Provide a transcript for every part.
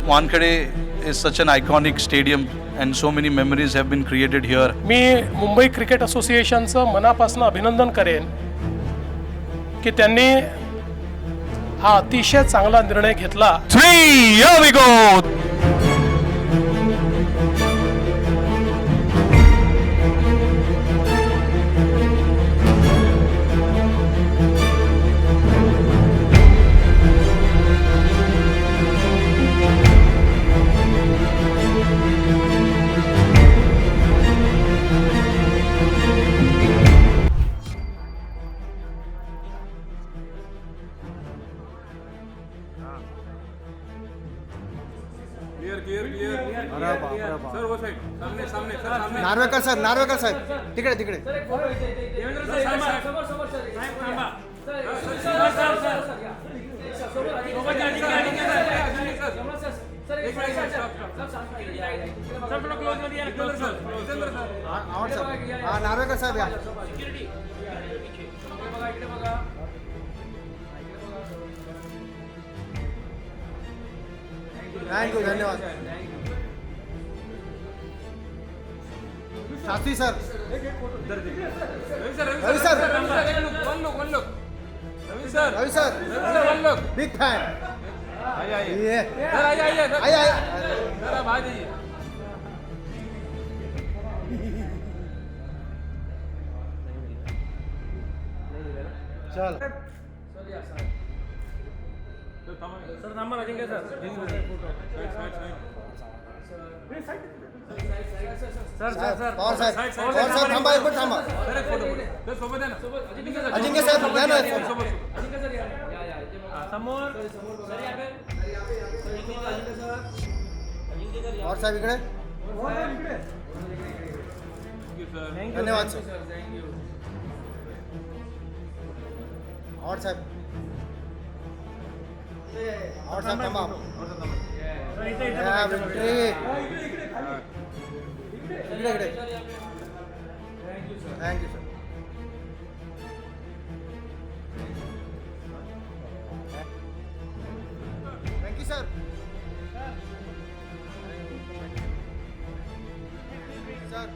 Wankhede is such an iconic stadium and so many memories have been created here. मी Mumbai cricket असोसिएशनचं मनापासून अभिनंदन करेन की त्यांनी हा अतिशय चांगला निर्णय घेतला. 3, here we go! नार्वेकर साहेब तिकडे तिकडे नार्वेकर साहेब या. थँक्यू धन्यवाद. Shastri sir Ravi sir big fan. चल सर थांबा Ajinkya sir. Sir sir sir Pawar साहेब थांबा एक मिनिट थांबा. अजिंक्य साहेब या ना समोर. पवार साहेब इकडे. धन्यवाद सर. पवार साहेब थांबा. इकडे thank you sir. Thank you sir. Sir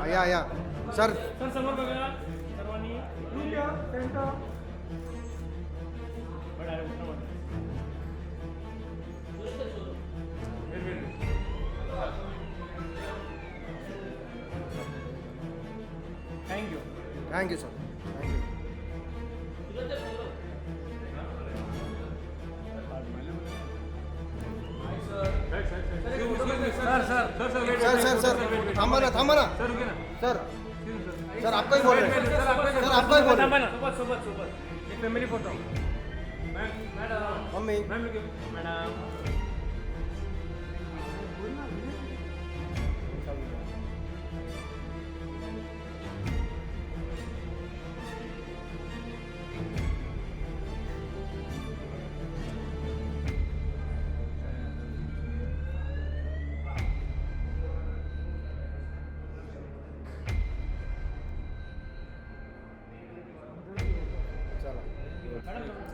या सर. सर समोर बघा सर्वांनी. Thank you sir. थँक्यू. सर थांबा ना सर आपका ही बोल रहे हैं. सर आपका ही बोल रहे हैं. सोबत एक family photo. Mummy madam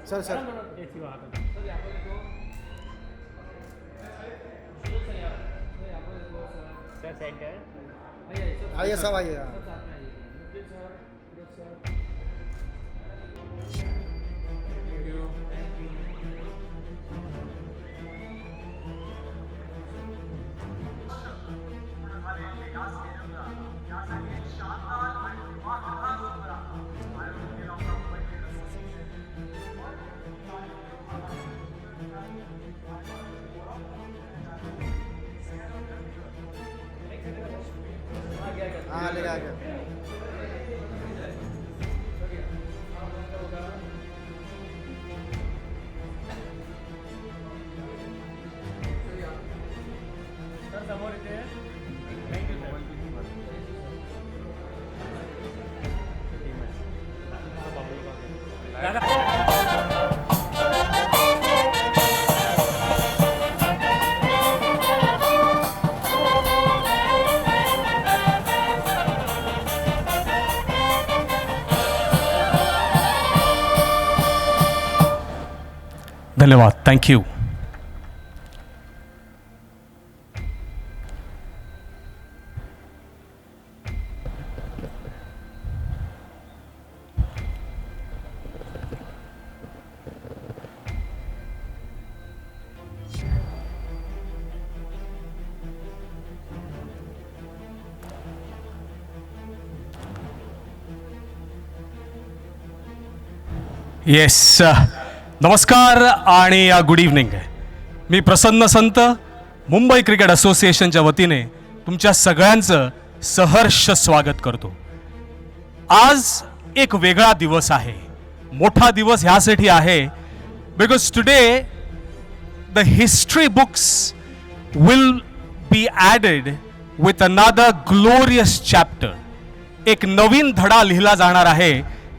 sir आइए सब आइए. हाँ ले आ गया धन्यवाद. थँक्यू. येस, नमस्कार आणि गुड इव्हनिंग. मी प्रसन्न संत, मुंबई क्रिकेट असोसिएशनच्या वतीने तुमच्या सगळ्यांचं सहर्ष स्वागत करतो. आज एक वेगळा दिवस आहे, मोठा दिवस ह्यासाठी आहे because today the history books will be added with another glorious chapter. एक नवीन धडा लिहिला जाणार आहे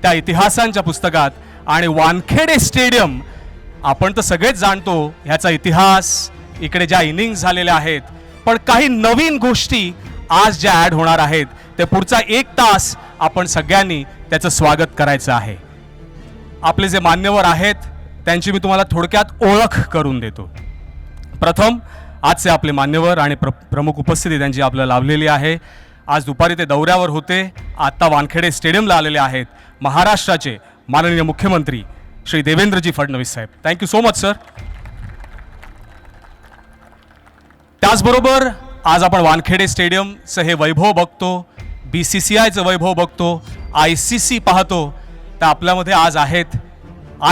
त्या इतिहासांच्या पुस्तकात. आणि वानखेडे स्टेडियम आपण तर सगळेच जाणतो ह्याचा इतिहास, इकडे ज्या इनिंग्स झालेल्या आहेत, पण काही नवीन गोष्टी आज ज्या ॲड होणार आहेत ते पुढचा 1 तास आपण सगळ्यांनी त्याचं स्वागत करायचं आहे. आपले जे मान्यवर आहेत त्यांची मी तुम्हाला थोडक्यात ओळख करून देतो. प्रथम आजचे आपले मान्यवर आणि प्रमुख उपस्थिती त्यांची आपल्याला लाभलेली आहे. आज दुपारी ते दौऱ्यावर होते, आत्ता वानखेडे स्टेडियमला आलेले आहेत. महाराष्ट्राचे माननीय मुख्यमंत्री श्री देवेंद्रजी फडणवीस साहेब. Thank you so much sir. त्याचबरोबर आज आपण वानखेडे स्टेडियमचं हे वैभव बघतो, BCCIचं वैभव बघतो, ICC पाहतो. तर आपल्यामध्ये आज आहेत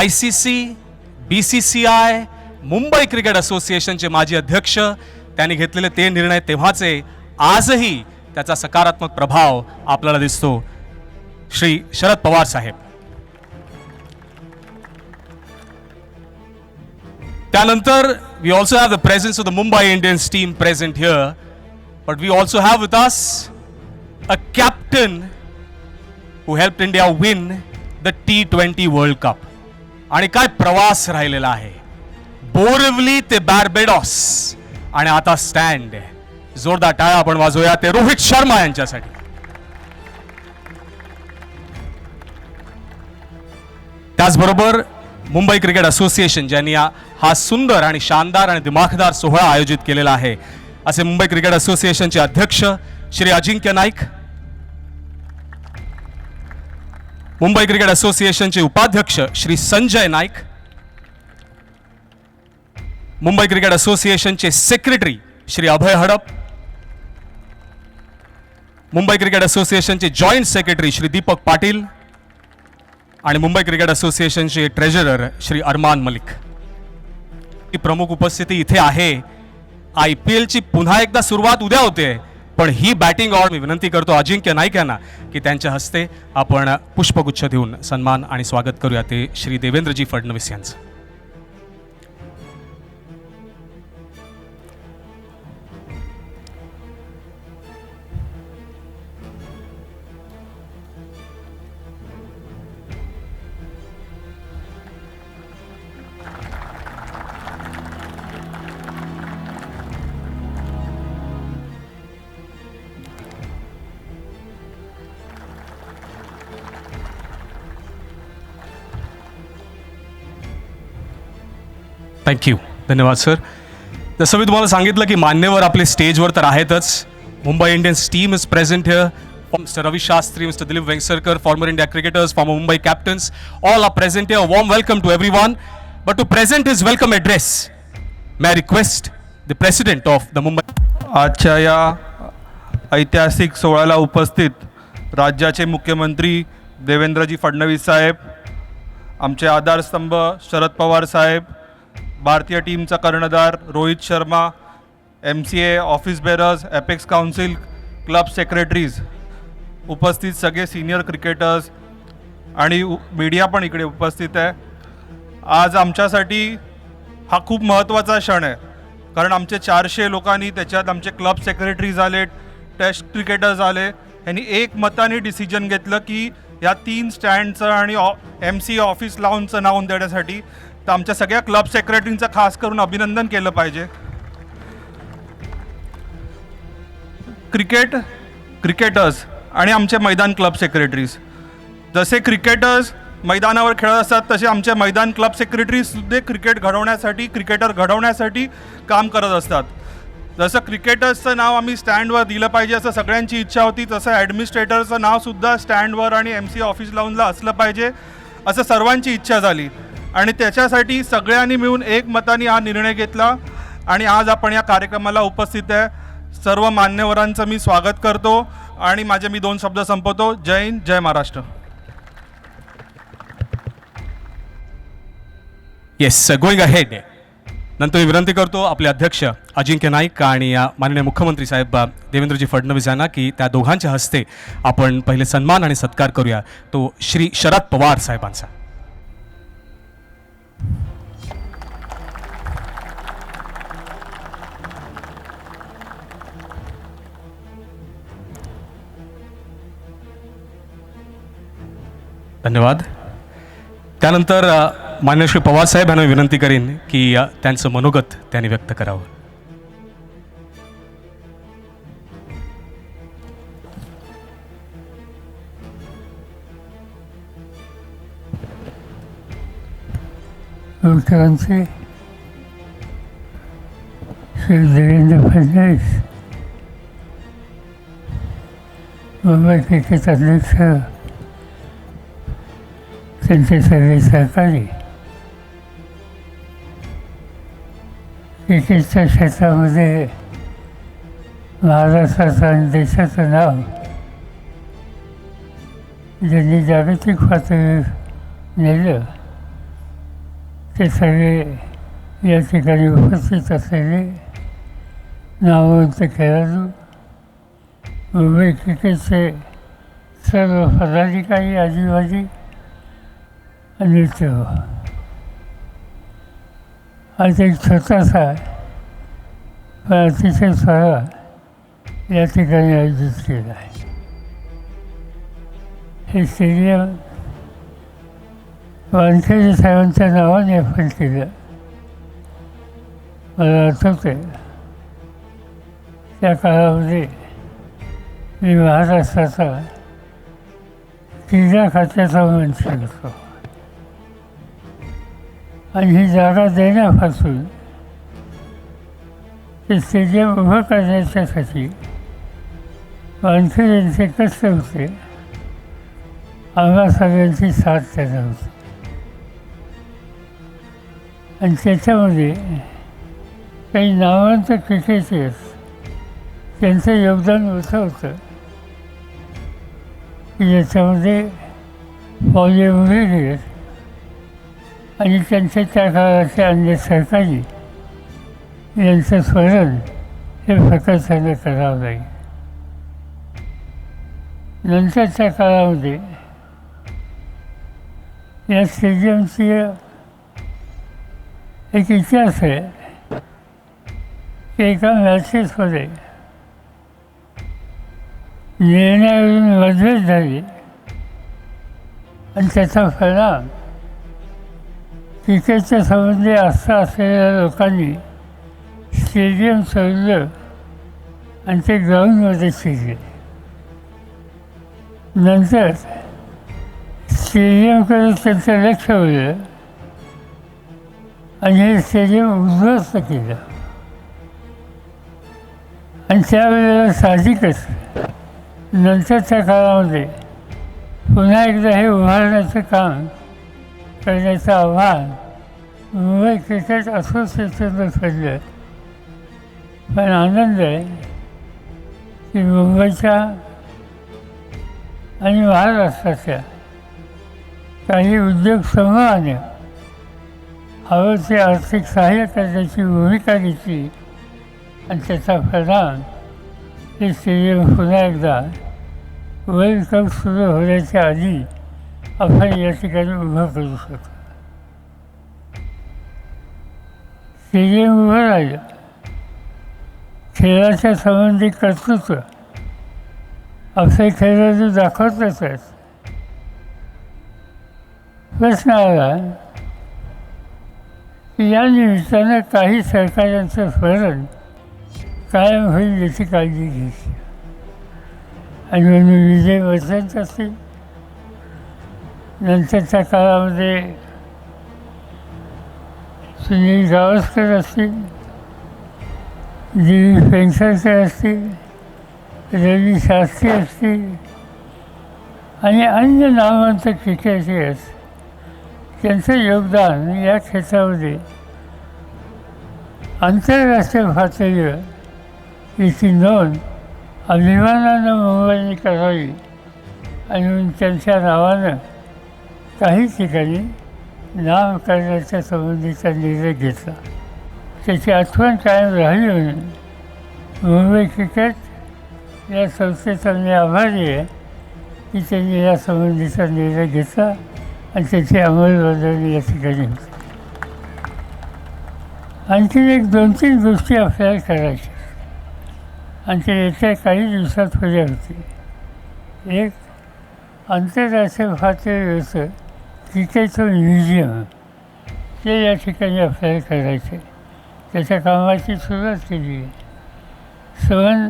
ICC, BCCI, मुंबई क्रिकेट असोसिएशनचे माजी अध्यक्ष. त्यांनी घेतलेले ते निर्णय तेव्हाचे आजही त्याचा सकारात्मक प्रभाव आपल्याला दिसतो, श्री शरद पवार साहेब. त्यानंतर we also have the presence of the Mumbai Indians team present here, but we also have with us a captain who helped India win the T20 World Cup. आणि काय प्रवास राहिलेला आहे, बोरिवली ते बार्बेडॉस आणि आता स्टँड. जोरदार टाळ्या आपण वाजवूया ते रोहित शर्मा यांच्यासाठी. त्याचबरोबर मुंबई क्रिकेट असोसिएशन ज्यांनी हा सुंदर आणि शानदार आणि दिमाखदार सोहळा आयोजित केलेला आहे असे मुंबई क्रिकेट असोसिएशनचे अध्यक्ष श्री अजिंक्य नाईक, मुंबई क्रिकेट असोसिएशनचे उपाध्यक्ष श्री संजय नाईक, मुंबई क्रिकेट असोसिएशनचे सेक्रेटरी श्री अभय हडप, मुंबई क्रिकेट असोसिएशनचे जॉइंट सेक्रेटरी श्री दीपक पाटील आणि मुंबई क्रिकेट असोसिएशनचे ट्रेझरर श्री अरमान मलिक. ही प्रमुख उपस्थिती इथे आहे. IPLची पुन्हा एकदा सुरुवात उद्या होते, पण ही बॅटिंग ऑर्डर मी विनंती करतो अजिंक्य नाईक यांना की त्यांच्या हस्ते आपण पुष्पगुच्छ देऊन सन्मान आणि स्वागत करूया ते श्री देवेंद्रजी फडणवीस यांचं. थँक्यू, धन्यवाद सर. जसं मी तुम्हाला सांगितलं की मान्यवर आपले स्टेजवर तर आहेतच. Mumbai Indians team is present here. Mister Ravi Shastri, mister Dilip Vengsarkar, former India cricketers, former Mumbai captains, all are present here. Warm welcome to everyone. But to present his welcome address, may I request the president of the Mumbai. आजच्या या ऐतिहासिक सोहळ्याला उपस्थित राज्याचे मुख्यमंत्री देवेंद्रजी फडणवीस साहेब, आमचे आधारस्तंभ शरद पवार साहेब, भारतीय टीमचा कर्णधार Rohit Sharma, MCA, office bearers, apex council, club secretaries, उपस्थित सगळे सिनियर क्रिकेटर्स आणि मीडिया पण इकडे उपस्थित आहे. आज आमच्यासाठी हा खूप महत्त्वाचा क्षण आहे, कारण आमचे 400 लोकांनी, त्याच्यात आमचे क्लब सेक्रेटरीज आले, टेस्ट क्रिकेटर्स आले, यांनी एक मताने डिसिजन घेतलं की या 3 स्टँडचं आणि MC ऑफिस लावूनचं नाव देण्यासाठी. तर आमच्या सगळ्या क्लब सेक्रेटरींचं खास करून अभिनंदन केलं पाहिजे. क्रिकेटर्स आणि आमचे मैदान क्लब सेक्रेटरीज, जसे क्रिकेटर्स मैदानावर खेळत असतात तसे आमचे मैदान क्लब सेक्रेटरीजसुद्धा क्रिकेटर घडवण्यासाठी काम करत असतात. जसं क्रिकेटर्सचं नाव आम्ही स्टँडवर दिलं पाहिजे असं सगळ्यांची इच्छा होती, तसं ॲडमिनिस्ट्रेटरचं नावसुद्धा स्टँडवर आणि MC ऑफिस लावूनला असलं पाहिजे असं सर्वांची इच्छा झाली. आणि त्याच्यासाठी सगळ्यांनी मिळून एक मताने हा निर्णय घेतला आणि आज आपण या कार्यक्रमाला उपस्थित आहे. सर्व मान्यवरांचं मी स्वागत करतो आणि मी 2 शब्द संपवतो. जय हिंद, जय महाराष्ट्र. Yes, going ahead. नंतर मी विनंती करतो आपले अध्यक्ष अजिंक्य नाईक आणि माननीय मुख्यमंत्री साहेब देवेंद्रजी फडणवीस यांना की त्या दोघांच्या हस्ते आपण पहिले सन्मान आणि सत्कार करूया, तो श्री शरद पवार साहेबांचा. धन्यवाद. त्यानंतर मान्य श्री पवार साहेब यांना विनंती करीन की त्यांचं मनोगत त्यांनी व्यक्त करावं. मुख्यमंत्री श्री देवेंद्र फडणवीस, मुंबई क्रिकेट अध्यक्ष, त्यांचे सर्व सहकारी, क्रिकेटच्या क्षेत्रामध्ये महाराष्ट्राचं आणि देशाचं नाव ज्यांनी जागतिक पातळीवर नेलं ते सगळे या ठिकाणी उपस्थित असलेले नामवंत खेळाडू, मुंबई क्रिकेटचे सर्व पदाधिकारी, आदिवासी आणि आज एक छोटासा पण अतिशय सोहळा या ठिकाणी आयोजित केला आहे. हे स्टेडियम वानखेडे साहेबांच्या नावाने आपण केलं. मला आठवते त्या काळामध्ये मी महाराष्ट्राचा क्रीडा खात्याचा मंत्री होतो आणि ही जागा देण्यापासून ते स्टेडियम उभं करण्याच्यासाठी वानखेडे यांचे कष्ट होते. आम्हा सगळ्यांची साथ त्यांना होती आणि त्याच्यामध्ये काही नामवंत क्रिकेटर्स त्यांचं योगदान मोठं होतं की ज्याच्यामध्ये पॉली मुरेर आणि त्यांच्या त्या काळाचे अन्य सहकारी यांचं स्मरण हे प्रकर्षाने करावं लागेल. नंतरच्या काळामध्ये या स्टेडियमची एक इतिहास आहे की एका मॅचेसमध्ये निर्णयावरून मतभेद झाली आणि त्याचा परिणाम क्रिकेटच्या संबंधी आस्था असलेल्या लोकांनी स्टेडियम सोडलं आणि ते ग्राउंडमध्ये शिरले. नंतर स्टेडियमकडे त्यांचं लक्ष वळलं आणि हे स्टेडियम उद्ध्वस्त केलं आणि त्यावेळेला साहजिकच नंतरच्या काळामध्ये पुन्हा एकदा हे उभारण्याचं काम करण्याचं आव्हान मुंबई क्रिकेट असोसिएशननं ठरलं. पण आनंद आहे की मुंबईच्या आणि महाराष्ट्राच्या काही उद्योग समूहाने हवं ते आर्थिक सहाय्य करण्याची भूमिका घेतली आणि त्याचा परिणाम हे स्टेडियम पुन्हा एकदा वर्ल्ड कप सुरू होण्याच्या आधी आपण या ठिकाणी उभं करू शकतो. स्टेडियम उभं राहिलं, खेळाच्या संबंधी कर्तृत्व असे खेळाडू दाखवतच आहेत. प्रश्न आला की या निमित्तानं काही सहकार्यांचं स्मरण कायम होईल याची काळजी घ्यायची. आणि म्हणून विजय वसंत असतील, नंतरच्या काळामध्ये सुनील गावस्कर असतील, दिलीप पेंगसरकर असतील, रवी शास्त्री असतील आणि अन्य नामवंत क्रिकेटर्स, त्यांचं योगदान या क्षेत्रामध्ये आंतरराष्ट्रीय पातळीवर याची नोंद अभिमानानं मुंबईने करावी आणि म्हणून त्यांच्या नावानं काही ठिकाणी नाम करण्याच्या संबंधीचा निर्णय घेतला. त्याची आठवण कायम राहिली म्हणून मुंबई क्रिकेट या संस्थेचा मी आभारी आहे की त्यांनी या संबंधीचा निर्णय घेतला आणि त्याची अंमलबजावणी या ठिकाणी होती. आणखीन एक 2-3 गोष्टी आपल्याला करायच्या आणि ते येत्या काही दिवसात पुढे होते. एक, आंतरराष्ट्रीय पातळीवरचं क्रिकेटचं म्युझियम ते या ठिकाणी आपल्याला करायचं. त्याच्या कामाची सुरुवात केली आहे. सवन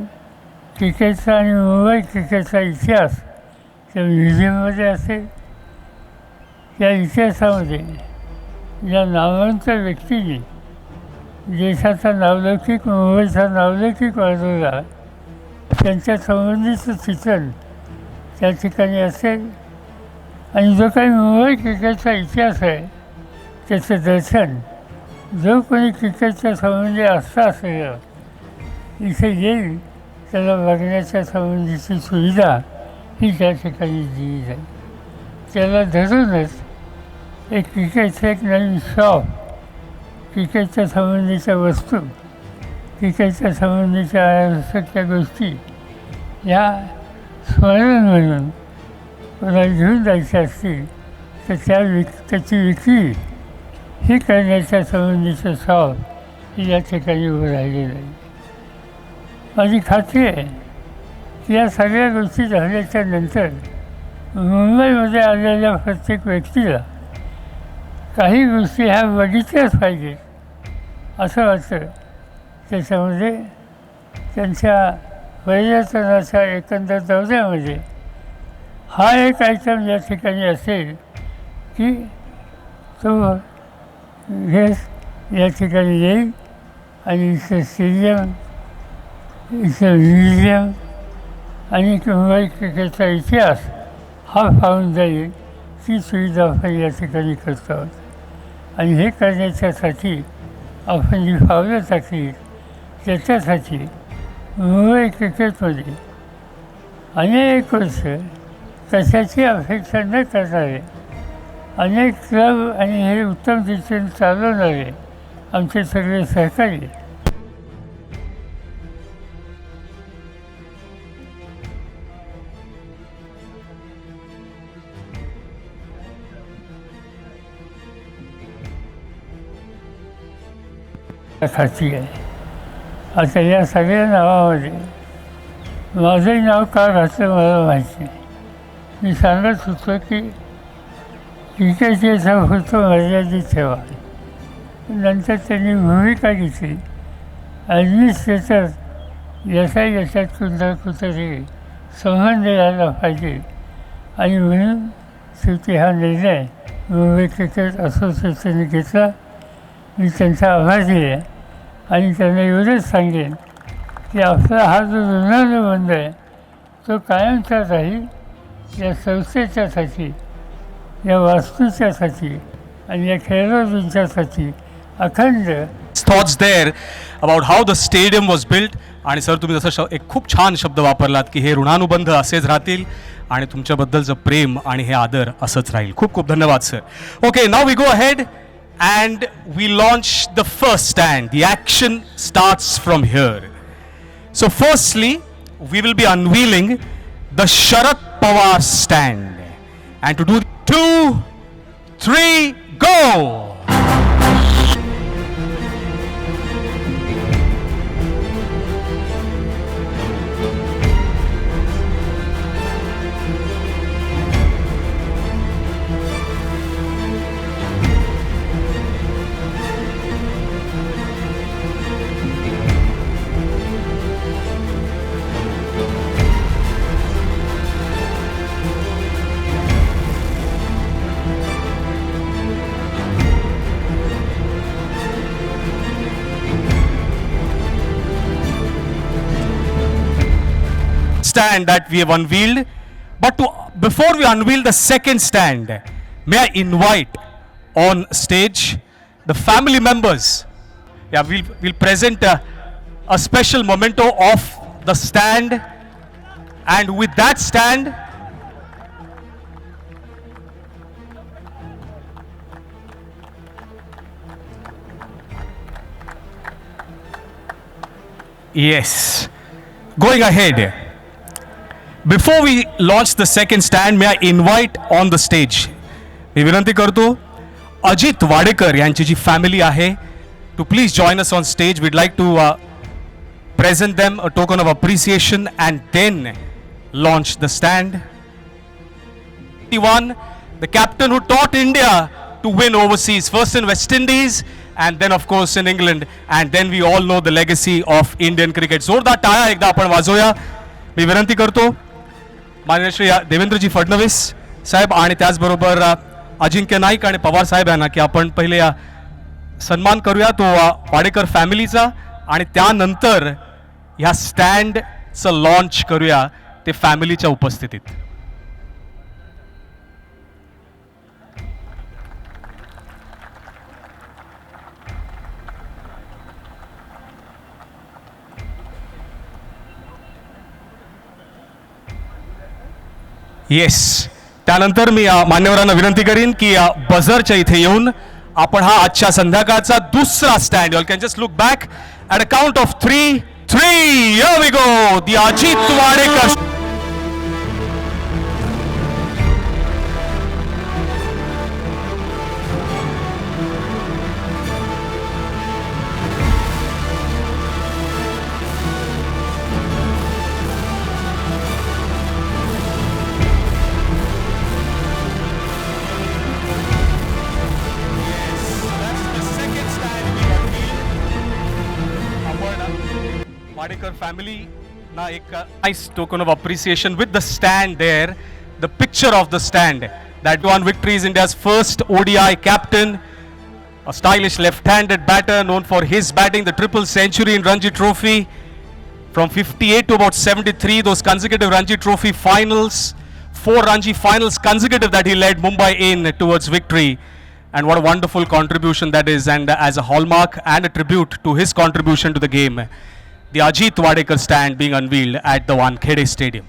क्रिकेटचा आणि मुंबई क्रिकेटचा इतिहास त्या म्युझियममध्ये असेल. त्या इतिहासामध्ये या नामवंत व्यक्तींनी देशाचा नावलौकिक, मुंबईचा नावलौकिक वाढवला, त्यांच्या संबंधीचं चित्रण त्या ठिकाणी असेल. आणि जो काही मुंबई क्रिकेटचा इतिहास आहे त्याचं दर्शन जो कोणी क्रिकेटच्या संबंधी आस्था असेल इथे येईल त्याला बघण्याच्या संबंधीची सुविधा ही त्या ठिकाणी दिली जाईल. त्याला धरूनच एक क्रिकेटचं एक नवीन शॉप, क्रिकेटच्या संबंधीच्या वस्तू, क्रिकेटच्या संबंधीच्या आवश्यक त्या गोष्टी या स्मरण म्हणून कोणाला घेऊन जायच्या असतील तर त्याची विक्री ही करण्याच्या संबंधीचं शॉप ही या ठिकाणी उभं राहिलेलं आहे. माझी खात्री आहे की या सगळ्या गोष्टी झाल्याच्या नंतर मुंबईमध्ये आलेल्या प्रत्येक व्यक्तीला काही गोष्टी ह्या बघितल्याच पाहिजेत असं वाटतं. त्याच्यामध्ये त्यांच्या पर्यटनाच्या एकंदर दौऱ्यामध्ये हा एक आयटम या ठिकाणी असेल की तो गेस्ट या ठिकाणी येईल आणि इथं स्टेडियम, इथं म्युझियम आणि मुंबई क्रिकेटचा इतिहास हा पाहून जाईल. ती सुविधा आपण या ठिकाणी करतो आहोत. आणि हे करण्याच्यासाठी आपण जी पावलं टाकली त्याच्यासाठी मुंबई क्रिकेटमध्ये अनेक वर्ष कशाची अपेक्षा न करणारे अनेक क्लब आणि हे उत्तम रीतीने चालवणारे आमचे सगळे सहकारी खाती आहे. आता या सगळ्या नावामध्ये माझंही नाव का घातलं मला माहिती नाही. मी सांगत होतो की क्रिकेटचा होतो मर्यादित ठेवा. नंतर त्यांनी भूमिका घेतली ॲडमिनिस्ट्रेटर याच्यात कुठंतरी संबंध यायला पाहिजे आणि म्हणून शेवटी हा निर्णय मुंबई क्रिकेट असोसिएशनने घेतला. मी त्यांचा आभारी आहे आणि त्यांना एवढंच सांगेन की आपला हा जो ऋणानुबंध आहे तो कायमचा राहील. या संस्थेच्यासाठी, या वास्तूच्यासाठी आणि या खेळाडूंच्यासाठी अखंड. Thoughts there about how the stadium was built. आणि सर तुम्ही जसं एक खूप छान शब्द वापरलात की हे ऋणानुबंध असेच राहतील आणि तुमच्याबद्दलचं प्रेम आणि हे आदर असंच राहील. खूप खूप धन्यवाद sir. Okay, now we go ahead and we launch the first stand. The action starts from here. So firstly, we will be unveiling the Sharat Pawar stand. And to do 2, 3, go! Stand that we have unveiled, but before we unveil the second stand, may I invite on stage the family members. Yeah, we'll present a special memento of the stand, and with that stand, yes, going ahead. Before we launch the second stand, may I invite on the stage, मी विनंती करतो अजित वाडेकर यांची जी family आहे to please join us on stage. We'd like to present them a token of appreciation and then launch the stand. The captain who taught India to win overseas, first in West Indies and then of course in England, and then we all know the legacy of Indian cricket. जोरदार टाळ्या एकदा आपण वाजवूया. मी विनंती करतो माननीय श्री देवेंद्रजी फडणवीस साहेब आणि त्याचबरोबर अजिंक्य नाईक आणि पवार साहेब यांना की आपण पहिले सन्मान करूया तो वाडेकर फॅमिलीचा आणि त्यानंतर ह्या स्टँडचं लॉन्च करूया ते फॅमिलीच्या उपस्थितीत. येस, त्यानंतर मी मान्यवरांना विनंती करीन की बझरच्या इथे येऊन आपण हा आजच्या संध्याकाळचा दुसरा stand, you can just look back at a count of 3, here we go, the Ajit Wadekar. Wadekar family na ek nice token of appreciation with the stand there, the picture of the stand. That one victory is India's first ODI captain, a stylish left-handed batter known for his batting, the triple century in Ranji Trophy from 58 to about 73, those consecutive Ranji Trophy finals, 4 Ranji finals consecutive that he led Mumbai in towards victory. And what a wonderful contribution that is, and as a hallmark and a tribute to his contribution to the game, the Ajit Wadekar stand being unveiled at the Wankhede Stadium.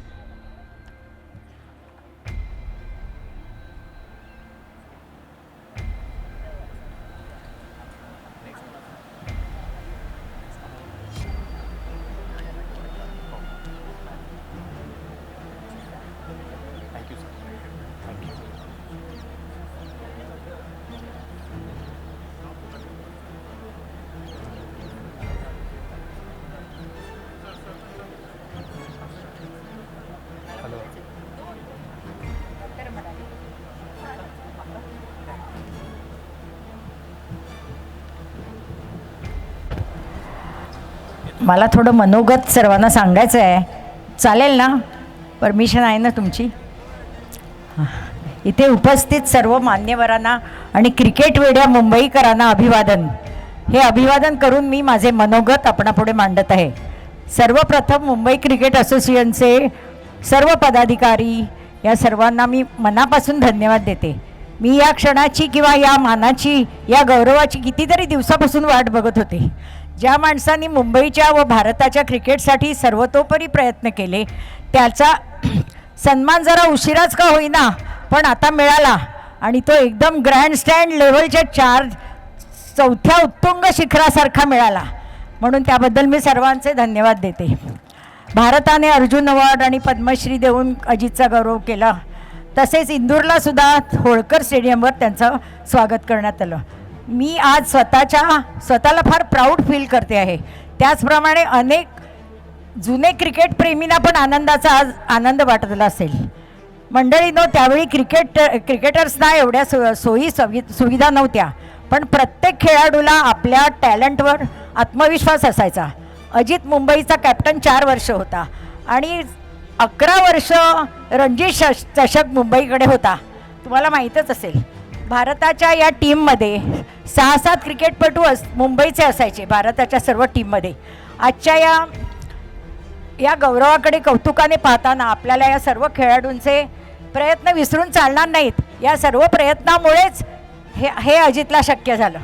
मला थोडं मनोगत सर्वांना सांगायचं आहे, चालेल ना? Permission आहे ना तुमची? इथे उपस्थित सर्व मान्यवरांना आणि क्रिकेट वेड्या मुंबईकरांना अभिवादन. हे अभिवादन करून मी माझे मनोगत आपणापुढे मांडत आहे. सर्वप्रथम मुंबई क्रिकेट असोसिएशनचे सर्व पदाधिकारी या सर्वांना मी मनापासून धन्यवाद देते. मी या क्षणाची किंवा या मानाची, या गौरवाची कितीतरी दिवसापासून वाट बघत होते. ज्या माणसांनी मुंबईच्या व भारताच्या क्रिकेटसाठी सर्वतोपरी प्रयत्न केले त्याचा सन्मान जरा उशिराच का होईना पण आता मिळाला, आणि तो एकदम ग्रँडस्टँड लेवलच्या 4थ्या उत्तुंग शिखरासारखा मिळाला, म्हणून त्याबद्दल मी सर्वांचे धन्यवाद देते. भारताने अर्जुन अवॉर्ड आणि पद्मश्री देऊन अजितचा गौरव केला. तसेच इंदूरला सुद्धा होळकर स्टेडियमवर त्यांचं स्वागत करण्यात आलं. मी आज स्वतःला फार प्राऊड फील करते आहे. त्याचप्रमाणे अनेक जुने क्रिकेटप्रेमींना पण आनंदाचा आज आनंद वाटलेला असेल. मंडळींनो, त्यावेळी क्रिकेटर्सना एवढ्या सुविधा नव्हत्या, पण प्रत्येक खेळाडूला आपल्या टॅलेंटवर आत्मविश्वास असायचा. अजित मुंबईचा कॅप्टन 4 वर्ष होता आणि 11 वर्ष रणजी चषक मुंबईकडे होता. तुम्हाला माहीतच असेल. भारताच्या या टीममध्ये 6-7 क्रिकेटपटू मुंबईचे असायचे भारताच्या सर्व टीममध्ये. आजच्या या गौरवाकडे कौतुकाने पाहताना आपल्याला या सर्व खेळाडूंचे प्रयत्न विसरून चालणार नाहीत. या सर्व प्रयत्नामुळेच हे अजितला शक्य झालं.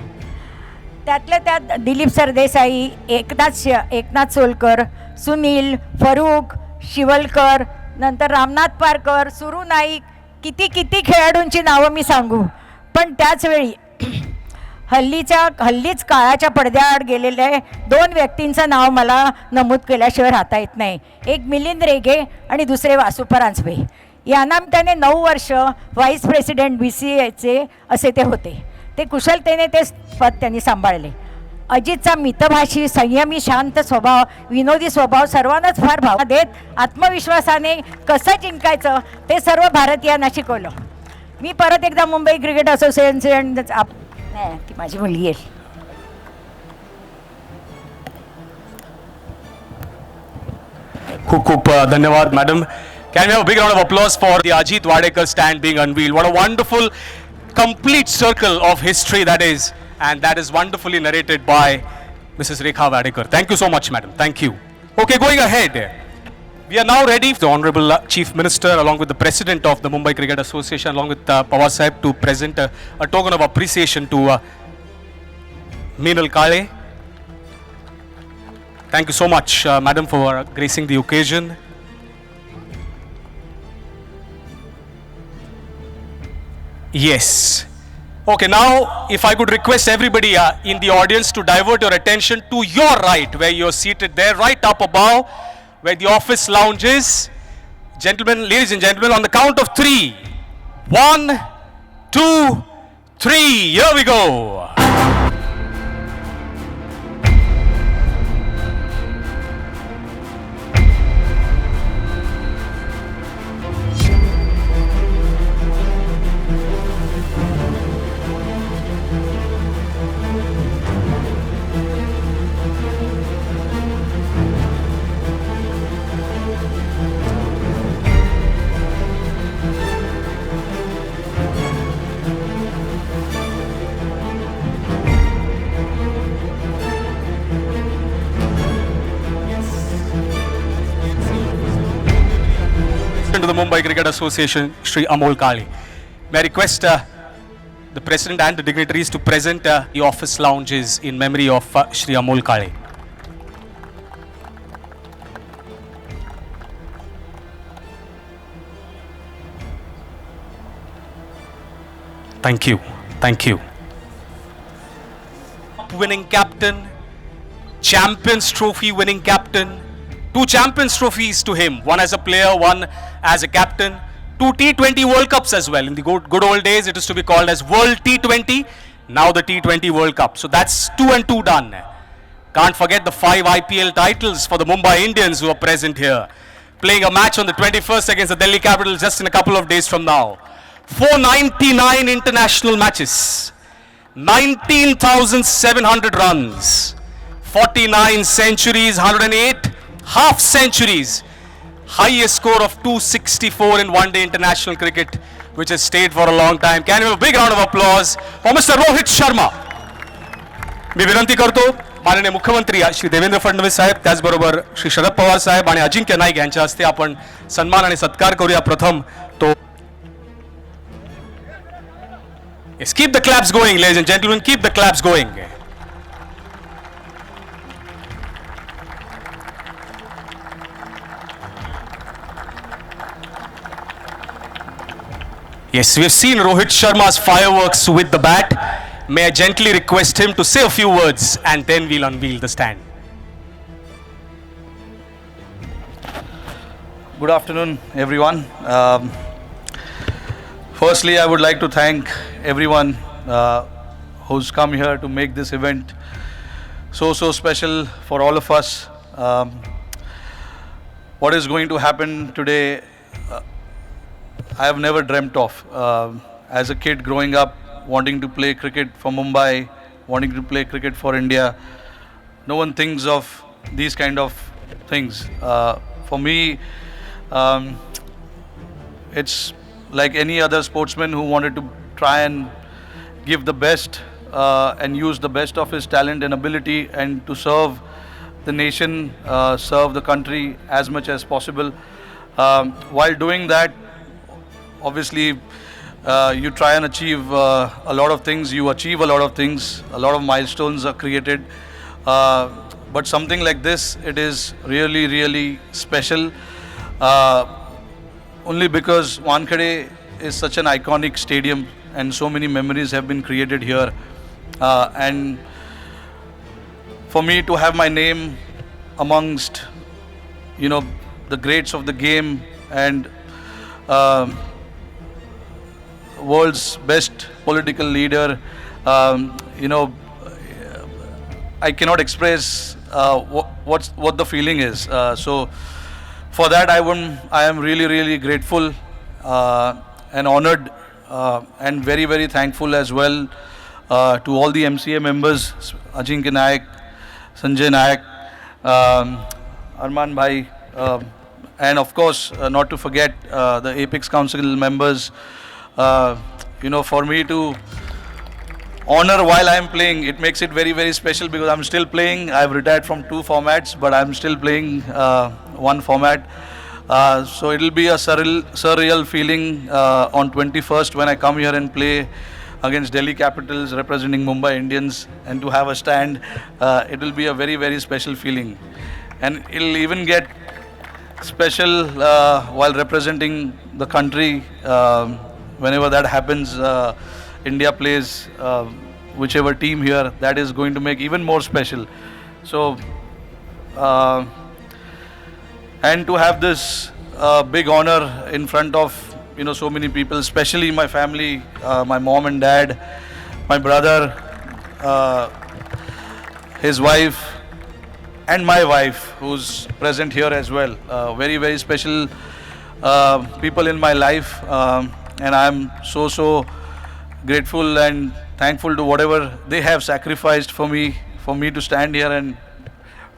त्यातल्या त्यात दिलीप सरदेसाई, एकनाथ सोलकर, सुनील, फरूक, शिवलकर, नंतर रामनाथ पारकर, सुरू नाईक, किती खेळाडूंची नावं मी सांगू. पण त्याचवेळी हल्लीच काळाच्या पडद्याआड गेलेले 2 व्यक्तींचं नाव मला नमूद केल्याशिवाय राहता येत नाही. एक मिलिंद रेगे आणि दुसरे वासू परांजपे. यांना त्याने 9 वर्ष व्हाईस प्रेसिडेंट BCAचे असे ते होते. ते कुशलतेने ते पद त्यांनी सांभाळले. अजितचा मितभाषी, संयमी, शांत स्वभाव, विनोदी स्वभाव सर्वांनाच फार भाव देत आत्मविश्वासाने कसं जिंकायचं ते सर्व भारतीयांना शिकवलं. मी परत एकदा मुंबई क्रिकेट असोसिएशन नाही, ती माझी मुलगी आहे. खूप धन्यवाद madam. Can we have a big round of applause for the Ajit Wadekar stand being unveiled? What a wonderful, complete circle of history that is, and that is wonderfully narrated by Mrs. Rekha Wadekar. Thank you so much, madam. Thank you. Okay, going ahead. We are now ready for the Honorable Chief Minister along with the President of the Mumbai Cricket Association along with Pawar Sahib to present a token of appreciation to Meenal Kale. Thank you so much, madam, for gracing the occasion. Yes. Okay, now if I could request everybody in the audience to divert your attention to your right, where you're seated there, right up above, where the office lounge is. Gentlemen, ladies and gentlemen, on the count of 3. 1, 2, 3. Here we go. To the Mumbai Cricket Association, Shri Amol Kale. May I request the President and the dignitaries to present the office lounges in memory of Shri Amol Kale. Thank you. Thank you. Winning captain, Champions Trophy winning captain, 2 Champions Trophies to him, one as a player, one as a captain, 2 T20 World Cups as well. In the good old days, it used to be called as World T20, now the T20 World Cup. So that's 2 and 2 done. Can't forget the 5 IPL titles for the Mumbai Indians who are present here. Playing a match on the 21st against the Delhi Capitals just in a couple of days from now. 499 international matches, 19,700 runs, 49 centuries, 108 half centuries, highest score of 264 in one-day international cricket, which has stayed for a long time. Can you have a big round of applause for Mr. Rohit Sharma? मी विनंती करतो माननीय मुख्यमंत्री श्री देवेंद्र फडणवीस साहेब, त्याचबरोबर श्री शरद पवार साहेब आणि अजिंक्य नाईक यांच्या हस्ते आपण सन्मान आणि सत्कार करूया. प्रथम तो Yes, keep the claps going, ladies and gentlemen, keep the claps going. Yes, we have seen Rohit Sharma's fireworks with the bat. May I gently request him to say a few words and then we'll unveil the stand. Good afternoon, everyone. Firstly, I would like to thank everyone who's come here to make this event so special for all of us. What is going to happen today, I have never dreamt of. As a kid growing up, wanting to play cricket for Mumbai, wanting to play cricket for India, no one thinks of these kind of things. For me, it's like any other sportsman who wanted to try and give the best and use the best of his talent and ability and to serve the nation, serve the country as much as possible. While doing that, obviously, you try and achieve a lot of things, you achieve a lot of things, a lot of milestones are created. But something like this, it is really, really special. Only because Wankhede is such an iconic stadium and so many memories have been created here. And for me to have my name amongst, the greats of the game and world's best political leader, I cannot express what the feeling is. So for that, I am really, really grateful and honored and very, very thankful as well to all the MCA members, Ajinkya Nayak, Sanjay Nayak, Arman Bhai, and of course, not to forget the Apex Council members. For me to honor while I am playing, it makes it very, very special because I'm still playing. I've retired from 2 formats, but I'm still playing 1 format. So it'll be a surreal feeling on 21st when I come here and play against Delhi Capitals representing Mumbai Indians, and to have a stand, it will be a very, very special feeling. And it'll even get special while representing the country. Whenever that happens, India plays whichever team here, that is going to make even more special. So, and to have this big honor in front of so many people, especially my family, my mom and dad, my brother, his wife, and my wife, who's present here as well. Very, very special people in my life, and I'm so grateful and thankful to whatever they have sacrificed for me to stand here and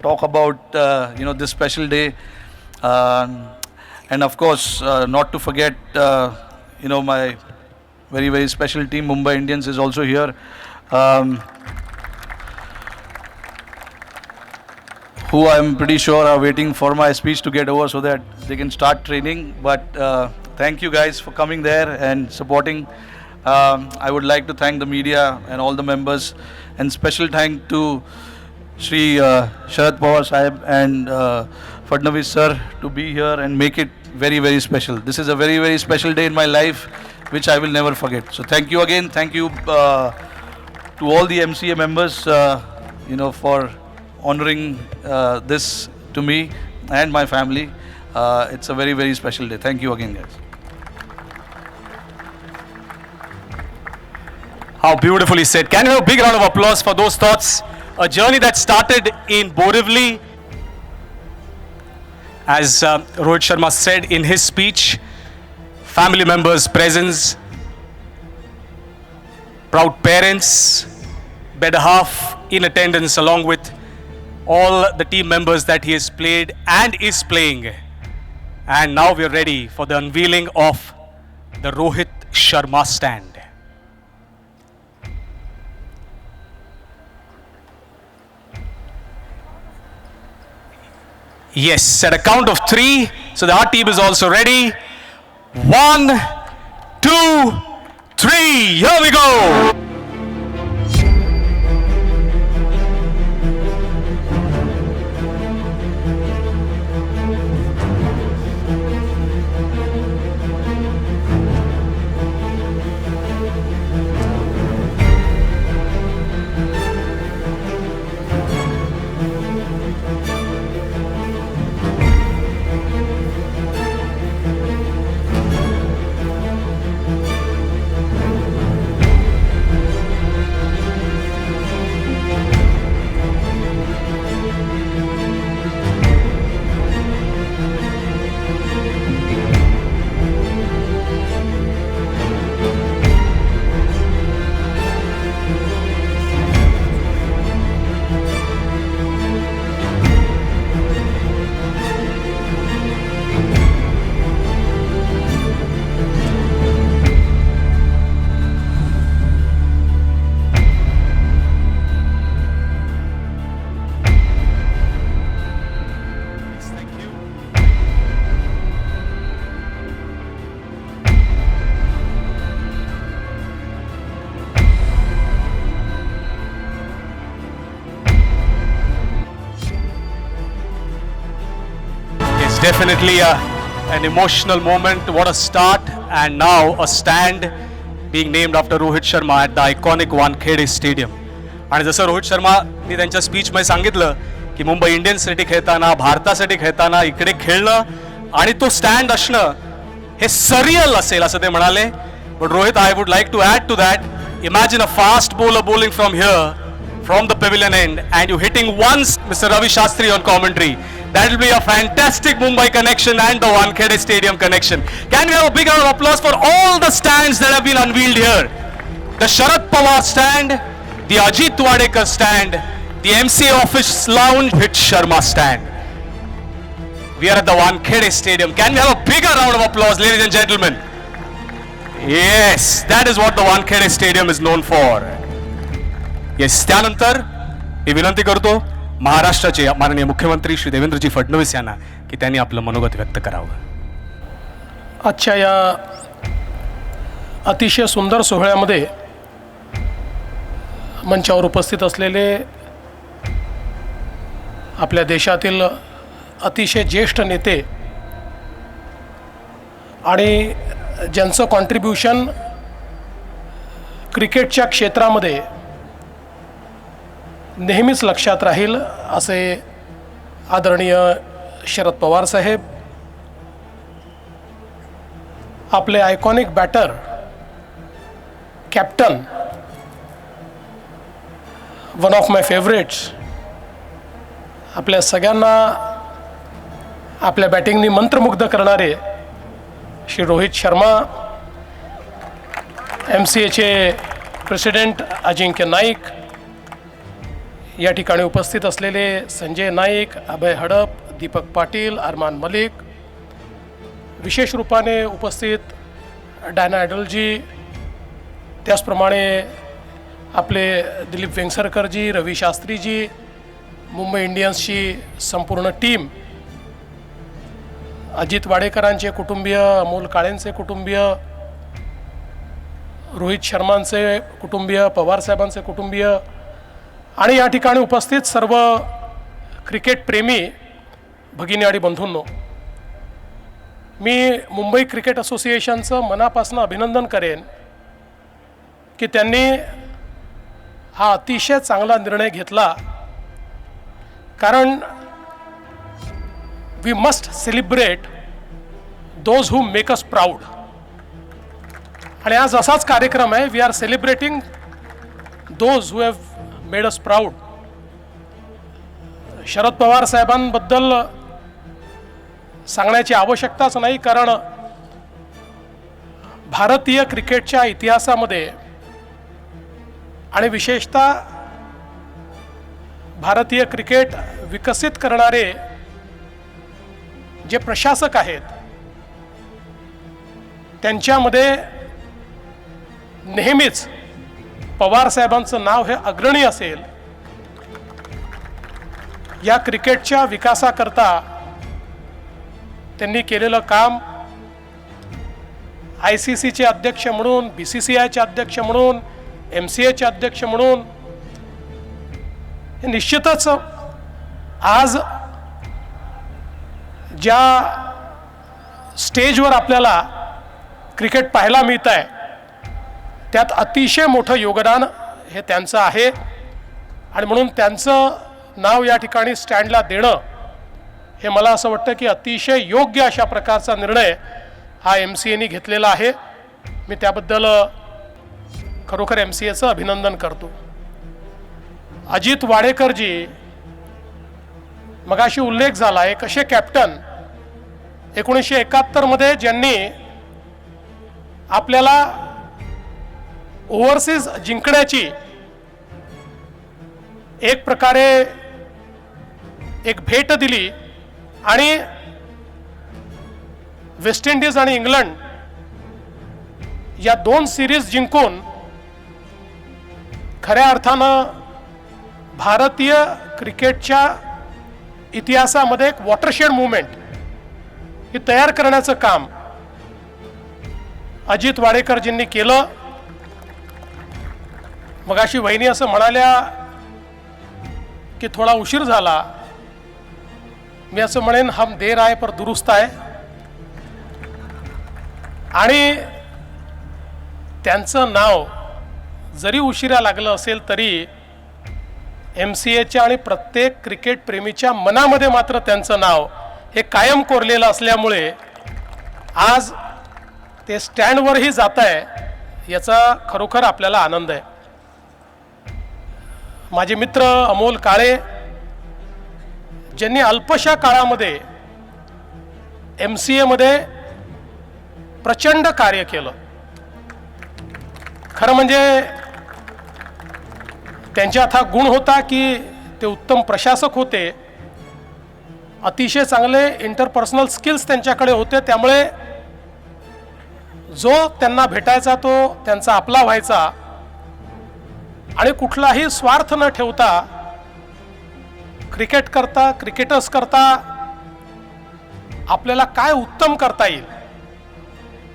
talk about this special day. And of course, not to forget, my very, very special team, Mumbai Indians, is also here, who I'm pretty sure are waiting for my speech to get over so that they can start training. But thank you guys for coming there and supporting. I would like to thank the media and all the members, and special thank to Shri Sharad Pawar Sahib and Fadnavis sir to be here and make it very, very special. This is a very, very special day in my life, which I will never forget. So thank you again. Thank you to all the MCA members, for honoring this to me and my family. It's a very, very special day. Thank you again, guys. How beautifully said. Can you have a big round of applause for those thoughts? A journey that started in Borivali, as Rohit Sharma said in his speech, family members' presence, proud parents, better half in attendance, along with all the team members that he has played and is playing. And now we are ready for the unveiling of the Rohit Sharma stand. Yes, at a count of 3. So the our team is also ready. 1, 2, 3. Here we go. definitely an emotional moment. What a start, and now a stand being named after Rohit Sharma at the iconic Wankhede Stadium. आणि जसं रोहित शर्मानी त्यांच्या स्पीचमध्ये सांगितलं की मुंबई इंडियन्ससाठी खेळताना, भारतासाठी खेळताना इकडे खेळणं आणि तो स्टँड असणं हे सरियल असेल असं ते म्हणाले. But Rohit, I would like to add to that. Imagine a fast bowler bowling from here, from the pavilion end, and you hitting once Mr. Ravi Shastri on commentary. That will be a fantastic Mumbai connection and the Wankhede Stadium connection. Can we have a big round of applause for all the stands that have been unveiled here? The Sharad Pawar stand, the Ajit Wadekar stand, the MCA office lounge, Rohit Sharma stand. We are at the Wankhede Stadium. Can we have a bigger round of applause, ladies and gentlemen? Yes, that is what the Wankhede Stadium is known for. Yes, त्यानंतर मी विनंती करतो महाराष्ट्राचे माननीय मुख्यमंत्री श्री देवेंद्रजी फडणवीस यांना की त्यांनी आपलं मनोगत व्यक्त करावं. आजच्या या अतिशय सुंदर सोहळ्यामध्ये मंचावर उपस्थित असलेले आपल्या देशातील अतिशय ज्येष्ठ नेते आणि ज्यांचं कॉन्ट्रीब्युशन क्रिकेटच्या क्षेत्रामध्ये नेहमीच लक्षात राहील असे आदरणीय शरद पवार साहेब, आपले iconic batter captain, one of my favourites, आपल्या सगळ्यांना आपल्या बॅटिंगनी मंत्रमुग्ध करणारे श्री रोहित शर्मा, MCAचे प्रेसिडेंट अजिंक्य नाईक, या ठिकाणी उपस्थित असलेले संजय नाईक, अभय हडप, दीपक पाटील, अरमान मलिक, विशेष रूपाने उपस्थित डायना ॲडलजी, त्याचप्रमाणे आपले दिलीप वेंगसरकरजी, रवी शास्त्रीजी, मुंबई इंडियन्सची संपूर्ण टीम, अजित वाडेकरांचे कुटुंबीय, अमोल काळेंचे कुटुंबीय, रोहित शर्मांचे कुटुंबीय, पवारसाहेबांचे कुटुंबीय आणि या ठिकाणी उपस्थित सर्व क्रिकेट प्रेमी भगिनी आणि बंधूंनो, मी मुंबई क्रिकेट असोसिएशनचं मनापासून अभिनंदन करेन की त्यांनी हा अतिशय चांगला निर्णय घेतला. कारण we must celebrate those who make us proud. आणि आज असाच कार्यक्रम आहे. We are celebrating those who have made us proud. Sharad Pawar साहेबांबद्दल सांगण्याची आवश्यकताच नाही, कारण भारतीय क्रिकेटच्या इतिहासामध्ये आणि विशेषतः भारतीय क्रिकेट विकसित करणारे जे प्रशासक आहेत त्यांच्यामध्ये नेहमीच पवार साहेबांचं नाव हे अग्रणी असेल. या क्रिकेटच्या विकासाकरता त्यांनी केलेलं काम ICCचे अध्यक्ष म्हणून, BCCIचे अध्यक्ष म्हणून, MCAचे अध्यक्ष म्हणून, हे निश्चितच आज ज्या स्टेजवर आपल्याला क्रिकेट पाहायला मिळत आहे त्यात अतिशय मोठं योगदान हे त्यांचं आहे. आणि म्हणून त्यांचं नाव या ठिकाणी स्टँडला देणं हे मला असं वाटतं की अतिशय योग्य अशा प्रकारचा निर्णय हा MCAनी घेतलेला आहे. मी त्याबद्दल खरोखर MCAचं अभिनंदन करतो. अजित वाडेकरजी, मगाशी उल्लेख झाला एक असे कॅप्टन 1971 मध्ये ज्यांनी आपल्याला ओव्हरसीज जिंकण्याची एक प्रकारे एक भेट दिली आणि वेस्ट इंडिज आणि इंग्लंड या 2 सिरीज जिंकून खऱ्या अर्थानं भारतीय क्रिकेटच्या इतिहासामध्ये एक वॉटरशेड मूवमेंट हे तयार करण्याचं काम अजित वाडेकरजींनी केलं. मगाशी वहिनी असं म्हणाल्या की थोडा उशीर झाला. मी असं म्हणेन हम देर आहे पर दुरुस्त आहे. आणि त्यांचं नाव जरी उशिरा लागलं असेल तरी MCAच्या आणि प्रत्येक क्रिकेट प्रेमीच्या मनामध्ये मात्र त्यांचं नाव हे कायम कोरलेलं असल्यामुळे आज ते स्टँडवरही जात आहे याचा खरोखर आपल्याला आनंद आहे. माझे मित्र अमोल काळे ज्यांनी अल्पशा काळामध्ये MCA मध्ये प्रचंड कार्य केलं. खरं म्हणजे त्यांच्यात हा गुण होता की ते उत्तम प्रशासक होते. अतिशय चांगले इंटरपर्सनल स्किल्स त्यांच्याकडे होते. त्यामुळे जो त्यांना भेटायचा तो त्यांचा आपला व्हायचा आणि कुठलाही स्वार्थ न ठेवता क्रिकेट करता क्रिकेटर्स करता आपल्याला काय उत्तम करता येईल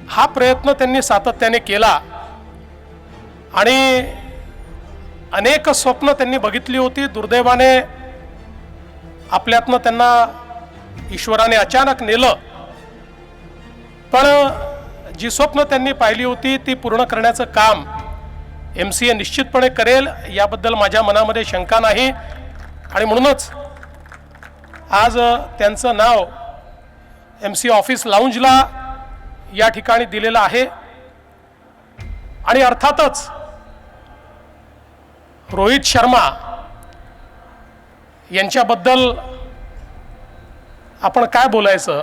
हा प्रयत्न त्यांनी सातत्याने केला. आणि अनेक स्वप्न त्यांनी बघितली होती. दुर्दैवाने आपल्यातनं त्यांना ईश्वराने अचानक नेलं. पण जी स्वप्न त्यांनी पाहिली होती ती पूर्ण करण्याचं काम MCA निश्चितपणे करेल याबद्दल माझ्या मनामध्ये शंका नाही. आणि म्हणूनच आज त्यांचं नाव MCA ऑफिस लाऊंजला या ठिकाणी दिलेलं आहे. आणि अर्थातच रोहित शर्मा यांच्याबद्दल आपण काय बोलायचं.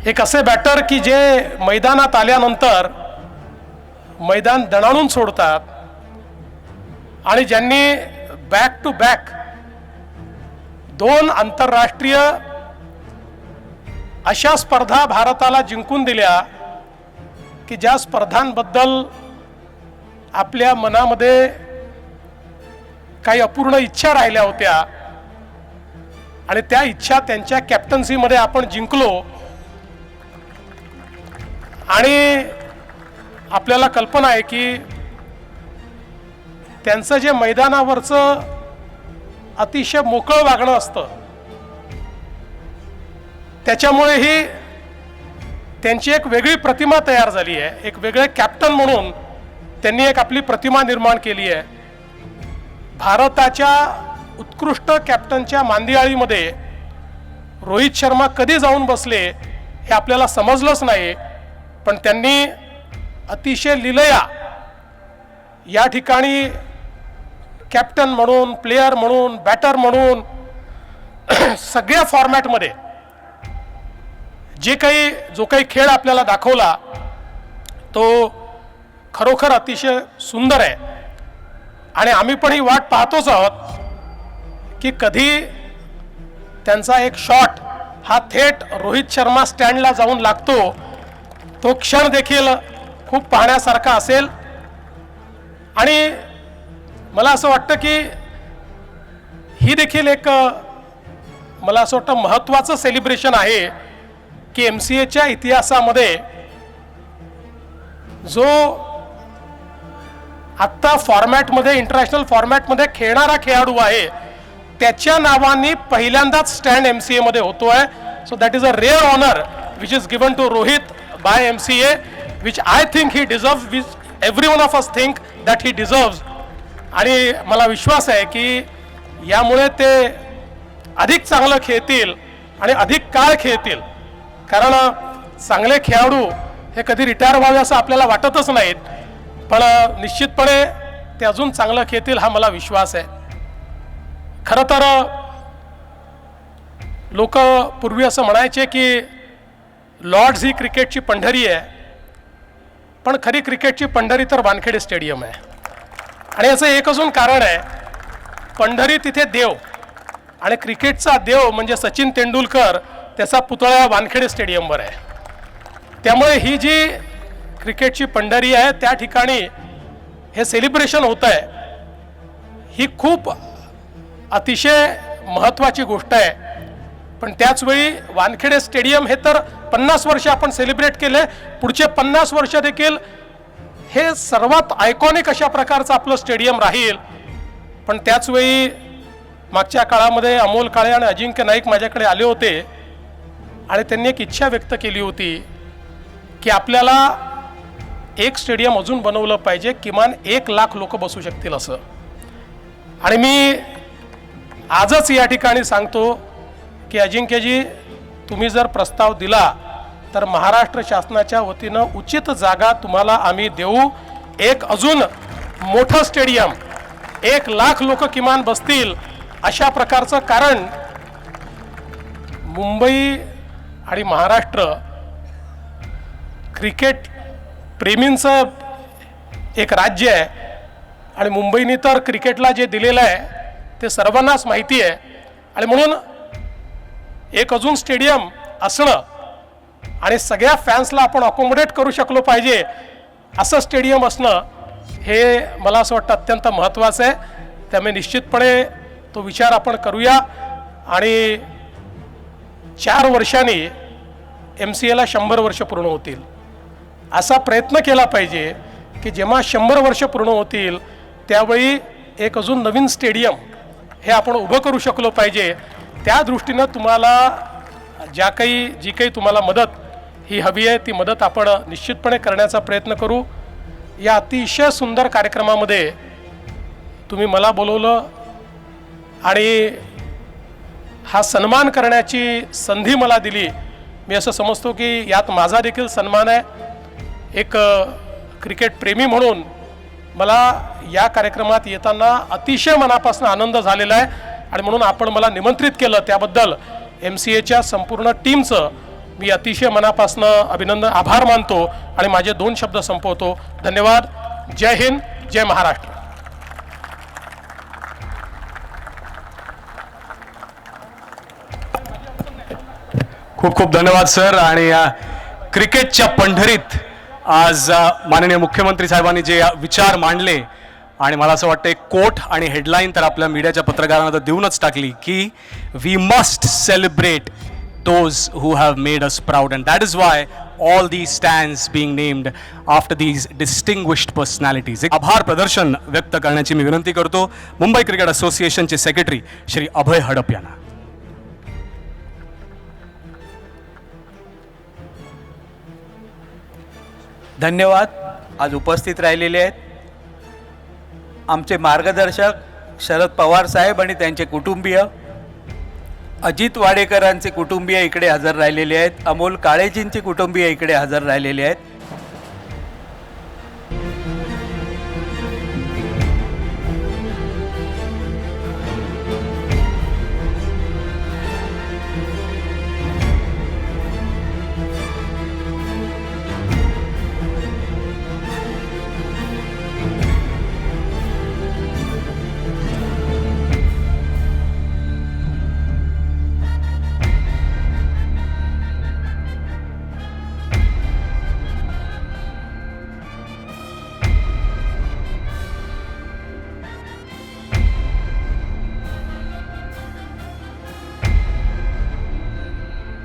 एक असे बॅटर की जे मैदानात आल्यानंतर मैदान दणाणून सोडतात आणि ज्यांनी बॅक टू बॅक 2 आंतरराष्ट्रीय अशा स्पर्धा भारताला जिंकून दिल्या की ज्या स्पर्धांबद्दल आपल्या मनामध्ये काही अपूर्ण इच्छा राहिल्या होत्या आणि त्या इच्छा त्यांच्या कॅप्टन्सीमध्ये आपण जिंकलो. आणि आपल्याला कल्पना आहे की त्यांचं जे मैदानावरचं अतिशय मोकळं वागणं असतं त्याच्यामुळेही त्यांची एक वेगळी प्रतिमा तयार झाली आहे. एक वेगळे कॅप्टन म्हणून त्यांनी एक आपली प्रतिमा निर्माण केली आहे. भारताच्या उत्कृष्ट कॅप्टनच्या मांदियाळीमध्ये रोहित शर्मा कधी जाऊन बसले हे आपल्याला समजलंच नाही. पण त्यांनी अतिशय लीलया या ठिकाणी कॅप्टन म्हणून प्लेयर म्हणून बॅटर म्हणून सगळ्या फॉर्मॅटमध्ये जो काही खेळ आपल्याला दाखवला तो खरोखर अतिशय सुंदर आहे. आणि आम्ही पण ही वाट पाहतोच आहोत की कधी त्यांचा एक शॉट हा थेट रोहित शर्मा स्टँडला जाऊन लागतो. तो क्षण देखील खूप पाहण्यासारखा असेल. आणि मला असं वाटतं की ही देखील एक मला असं वाटतं महत्त्वाचं सेलिब्रेशन आहे की MCAच्या इतिहासामध्ये जो आत्ता फॉर्मॅटमध्ये इंटरनॅशनल फॉर्मॅटमध्ये खेळणारा खेळाडू आहे त्याच्या नावाने पहिल्यांदाच स्टँड MCA मध्ये होतोय. So that is a rare honour which is given to Rohit by MCA which I think he deserves, which every one of us think that he deserves. आणि मला विश्वास आहे की यामुळे ते अधिक चांगलं खेळतील आणि अधिक काळ खेळतील. कारण चांगले खेळाडू हे कधी रिटायर व्हावे असं आपल्याला वाटतच नाहीत. पण निश्चितपणे ते अजून चांगलं खेळतील हा मला विश्वास आहे. खरं तर लोक पूर्वी असं म्हणायचे की लॉर्ड्स ही क्रिकेटची पंढरी आहे. पण खरी क्रिकेटची पंढरी तर वानखेडे स्टेडियम आहे. आणि याचं एक अजून कारण आहे. पंढरी तिथे देव आणि क्रिकेटचा देव म्हणजे सचिन तेंडुलकर त्याचा पुतळा वानखेडे स्टेडियमवर आहे. त्यामुळे ही जी क्रिकेटची पंढरी आहे त्या ठिकाणी हे सेलिब्रेशन होतं आहे ही खूप अतिशय महत्त्वाची गोष्ट आहे. पण त्याचवेळी वानखेडे स्टेडियम हे तर 50 वर्ष आपण सेलिब्रेट केले. पुढचे 50 वर्ष देखील हे सर्वात आयकॉनिक अशा प्रकारचं आपलं स्टेडियम राहील. पण त्याचवेळी मागच्या काळामध्ये अमोल काळे आणि अजिंक्य नाईक माझ्याकडे आले होते आणि त्यांनी एक इच्छा व्यक्त केली होती की आपल्याला एक स्टेडियम अजून बनवलं पाहिजे, किमान 1,00,000 लोक बसू शकतील असं. आणि मी आजच या ठिकाणी सांगतो की अजिंक्यजी, तुम्ही जर प्रस्ताव दिला तर महाराष्ट्र शासनाच्या वतीनं उचित जागा तुम्हाला आम्ही देऊ. एक अजून मोठं स्टेडियम 1,00,000 लोक किमान बसतील अशा प्रकारचं, कारण मुंबई आणि महाराष्ट्र क्रिकेट प्रेमींचं एक राज्य आहे आणि मुंबईने तर क्रिकेटला जे दिलेलं आहे ते सर्वांनाच माहिती आहे. आणि म्हणून एक अजून स्टेडियम असणं आणि सगळ्या फॅन्सला आपण अकोमोडेट करू शकलो पाहिजे असं स्टेडियम असणं हे मला असं वाटतं अत्यंत महत्त्वाचं आहे. त्यामुळे निश्चितपणे तो विचार आपण करूया आणि 4 वर्षांनी MCAला 100 वर्ष पूर्ण होतील. असा प्रयत्न केला पाहिजे की जेव्हा 100 वर्ष पूर्ण होतील त्यावेळी एक अजून नवीन स्टेडियम हे आपण उभं करू शकलो पाहिजे. त्या दृष्टीनं तुम्हाला जी काही तुम्हाला मदत ही हवी आहे ती मदत आपण निश्चितपणे करण्याचा प्रयत्न करू. या अतिशय सुंदर कार्यक्रमामध्ये तुम्ही मला बोलवलं आणि हा सन्मान करण्याची संधी मला दिली. मी असं समजतो की यात माझा देखील सन्मान आहे. एक क्रिकेट प्रेमी म्हणून मला या कार्यक्रमात येताना अतिशय मनापासून आनंद झालेला आहे आणि म्हणून आपण मला निमंत्रित केलं त्याबद्दल MCAच्या संपूर्ण टीमचं मी अतिशय मनापासून आभार मानतो आणि माझे 2 शब्द संपवतो. धन्यवाद. जय हिंद, जय महाराष्ट्र. खूप खूप धन्यवाद सर. आणि क्रिकेटच्या पंढरीत आज माननीय मुख्यमंत्री साहेबांनी जे विचार मांडले आणि मला असं वाटतं एक कोट आणि हेडलाईन तर आपल्या मीडियाच्या पत्रकारांना तर देऊनच टाकली की we must celebrate those who have made us proud, and that is why all these stands being named after these distinguished personalities. एक आभार प्रदर्शन व्यक्त करण्याची मी विनंती करतो मुंबई क्रिकेट असोसिएशनचे सेक्रेटरी श्री अभय हडप यांना. धन्यवाद. आज उपस्थित राहिलेले आहेत आमचे मार्गदर्शक शरद पवार साहेब आणि त्यांचे कुटुंबीय, अजित वाडेकरांचे कुटुंबीय इकडे हजर राहिलेले आहेत, अमोल काळेजींचे कुटुंबीय इकडे हजर राहिलेले आहेत.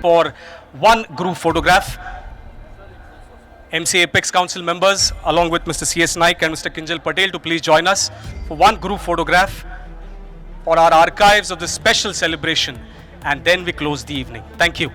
For one group photograph, MCA Apex Council members along with Mr. CS Naik and Mr. Kinjal Patel to please join us for one group photograph for our archives of this special celebration, and then we close the evening. Thank you.